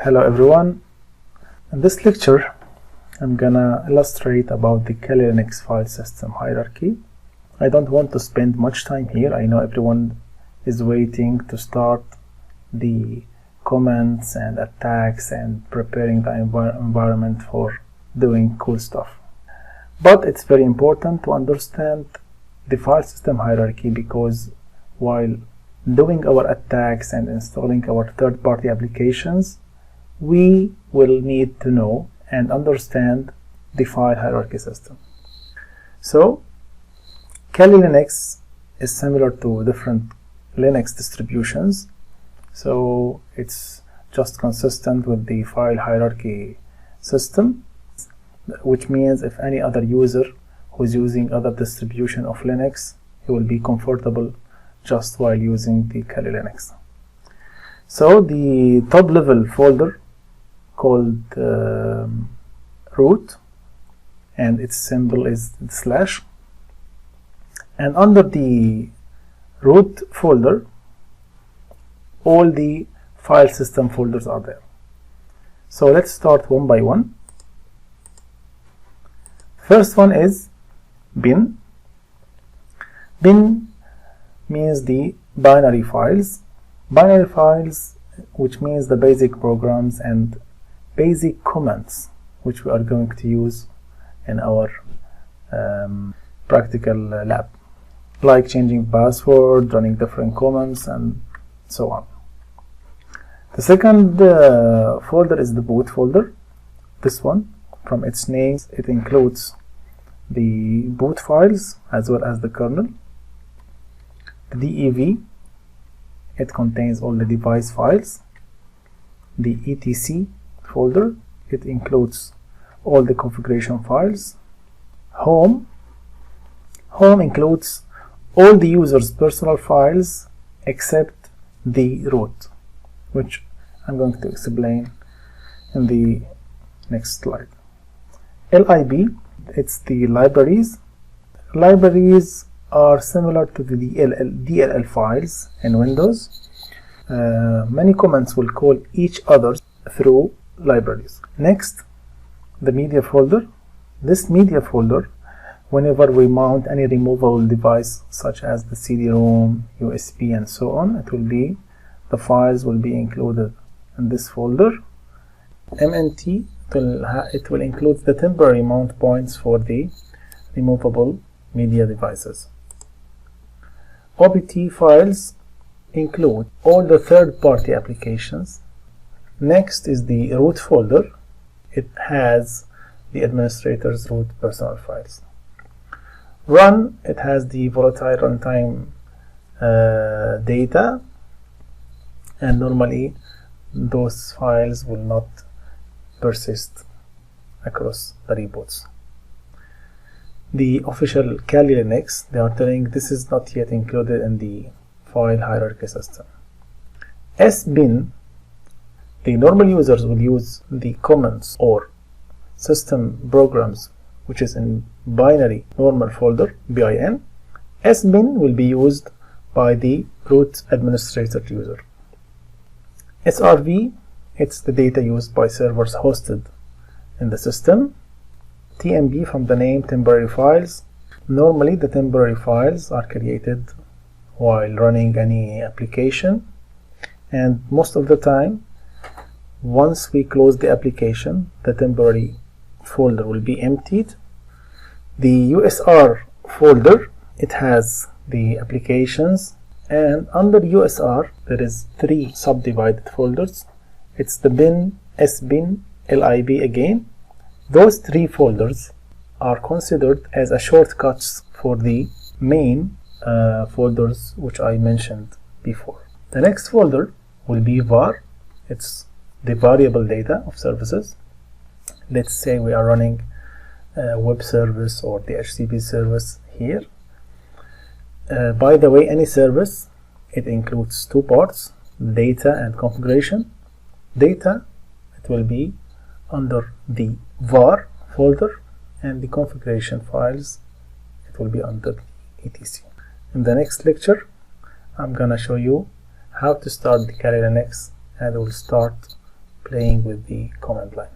Hello everyone. In this lecture I'm gonna illustrate about the Kali Linux file system hierarchy. I don't want to spend much time here. I know everyone is waiting to start the comments and attacks and preparing the environment for doing cool stuff. But it's very important to understand the file system hierarchy, because while doing our attacks and installing our third-party applications, we will need to know and understand the file hierarchy system. So Kali Linux is similar to different Linux distributions, so it's just consistent with the file hierarchy system, which means if any other user who is using other distribution of Linux, he will be comfortable just while using the Kali Linux. So the top level folder called root, and its symbol is /, and under the root folder all the file system folders are there. So let's start one by one. First one is bin. Bin means the binary files, which means the basic programs and basic commands which we are going to use in our practical lab, like changing password, running different commands, and so on. The second folder is the boot folder. This one, from its name, it includes the boot files as well as the kernel. The DEV, it contains all the device files. The etc folder, it includes all the configuration files. Home includes all the user's personal files except the root, which I'm going to explain in the next slide. LIB, it's the libraries. Libraries are similar to the DLL files in Windows. Many commands will call each other through libraries. Next, the media folder. This media folder, whenever we mount any removable device such as the CD-ROM, USB, and so on, the files will be included in this folder. MNT, it will include the temporary mount points for the removable media devices. OPT files include all the third-party applications. Next is the root folder. It has the administrator's root personal files. Run, it has the volatile runtime data, and normally those files will not persist across the reboots. The official Kali Linux, they are telling this is not yet included in the file hierarchy system. SBin, the normal users will use the commands or system programs which is in binary normal folder, bin. SBin will be used by the root administrator user. SRV, it's the data used by servers hosted in the system. TMB, from the name, temporary files. Normally the temporary files are created while running any application, and most of the time once we close the application, the temporary folder will be emptied. The USR folder, it has the applications, and under USR there is 3 subdivided folders. It's the bin, SBin, LIB again. Those 3 folders are considered as a shortcuts for the main folders which I mentioned before. The next folder will be var. It's the variable data of services. Let's say we are running a web service or the HTTP service here. By the way, any service, it includes 2 parts, data and configuration. Data, it will be under the var folder, and the configuration files, it will be under etc. In the next lecture, I'm gonna show you how to start the Kali Linux, and we'll start playing with the command line.